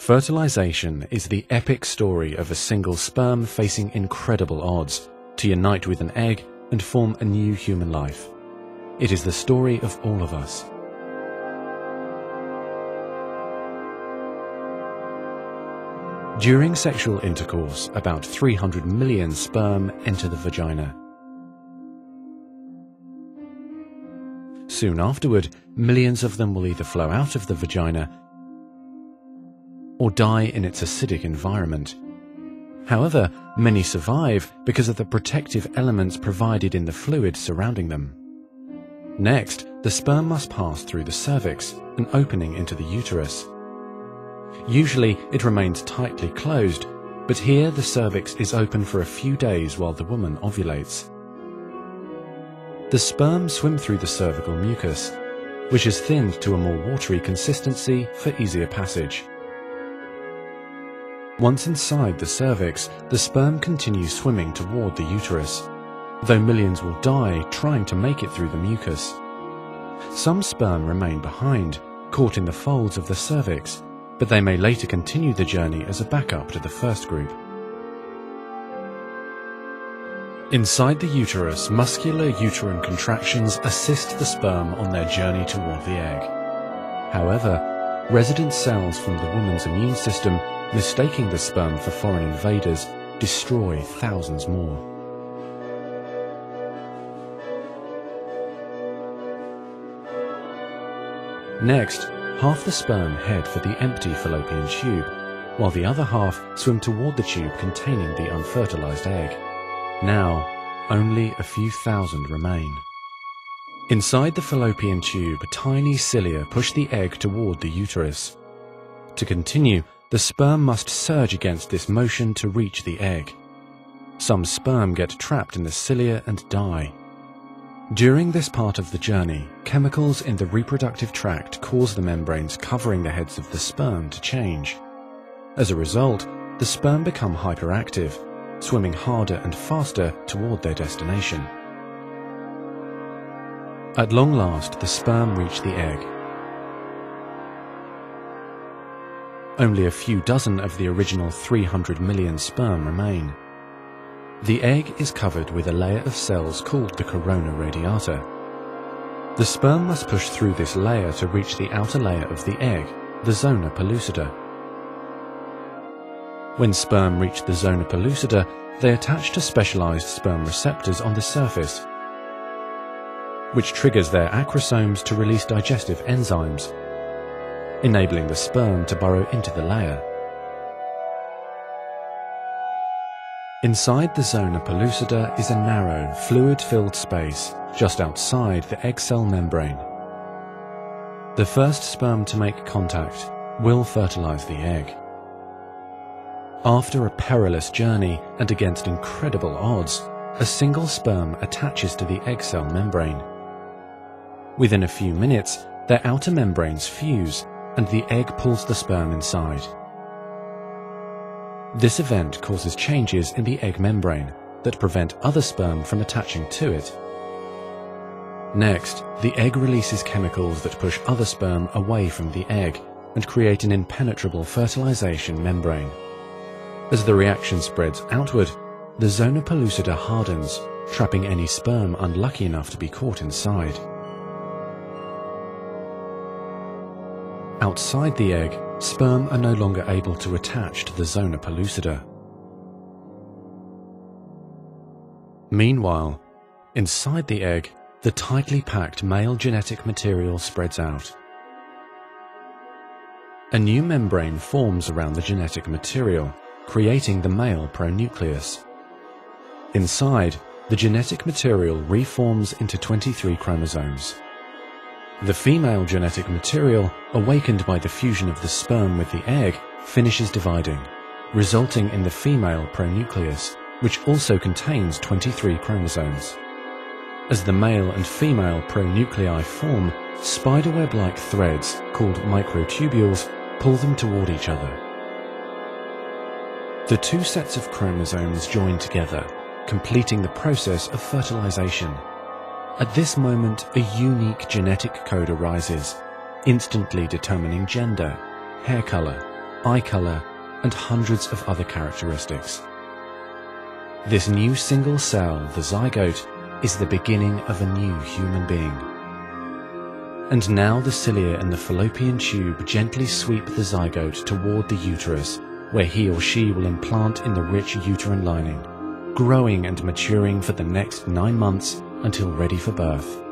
Fertilization is the epic story of a single sperm facing incredible odds to unite with an egg and form a new human life. It is the story of all of us. During sexual intercourse, about 300 million sperm enter the vagina. Soon afterward, millions of them will either flow out of the vagina or die in its acidic environment. However, many survive because of the protective elements provided in the fluid surrounding them. Next, the sperm must pass through the cervix, an opening into the uterus. Usually, it remains tightly closed, but here the cervix is open for a few days while the woman ovulates. The sperm swim through the cervical mucus, which is thinned to a more watery consistency for easier passage. Once inside the cervix, the sperm continues swimming toward the uterus, though millions will die trying to make it through the mucus. Some sperm remain behind, caught in the folds of the cervix, but they may later continue the journey as a backup to the first group. Inside the uterus, muscular uterine contractions assist the sperm on their journey toward the egg. However, resident cells from the woman's immune system, mistaking the sperm for foreign invaders, destroy thousands more. Next, half the sperm head for the empty fallopian tube, while the other half swim toward the tube containing the unfertilized egg. Now, only a few thousand remain. Inside the fallopian tube, tiny cilia push the egg toward the uterus. To continue, the sperm must surge against this motion to reach the egg. Some sperm get trapped in the cilia and die. During this part of the journey, chemicals in the reproductive tract cause the membranes covering the heads of the sperm to change. As a result, the sperm become hyperactive, swimming harder and faster toward their destination. At long last, the sperm reach the egg. Only a few dozen of the original 300 million sperm remain. The egg is covered with a layer of cells called the corona radiata. The sperm must push through this layer to reach the outer layer of the egg, the zona pellucida. When sperm reach the zona pellucida, they attach to specialized sperm receptors on the surface, which triggers their acrosomes to release digestive enzymes, enabling the sperm to burrow into the layer. Inside the zona pellucida is a narrow, fluid-filled space just outside the egg cell membrane. The first sperm to make contact will fertilize the egg. After a perilous journey and against incredible odds, a single sperm attaches to the egg cell membrane. Within a few minutes, their outer membranes fuse and the egg pulls the sperm inside. This event causes changes in the egg membrane that prevent other sperm from attaching to it. Next, the egg releases chemicals that push other sperm away from the egg and create an impenetrable fertilization membrane. As the reaction spreads outward, the zona pellucida hardens, trapping any sperm unlucky enough to be caught inside. Outside the egg, sperm are no longer able to attach to the zona pellucida. Meanwhile, inside the egg, the tightly packed male genetic material spreads out. A new membrane forms around the genetic material, creating the male pronucleus. Inside, the genetic material reforms into 23 chromosomes. The female genetic material, awakened by the fusion of the sperm with the egg, finishes dividing, resulting in the female pronucleus, which also contains 23 chromosomes. As the male and female pronuclei form, spiderweb-like threads, called microtubules, pull them toward each other. The two sets of chromosomes join together, completing the process of fertilization. At this moment, a unique genetic code arises, instantly determining gender, hair color, eye color, and hundreds of other characteristics. This new single cell, the zygote, is the beginning of a new human being. And now the cilia in the fallopian tube gently sweep the zygote toward the uterus, where he or she will implant in the rich uterine lining, growing and maturing for the next 9 months until ready for birth.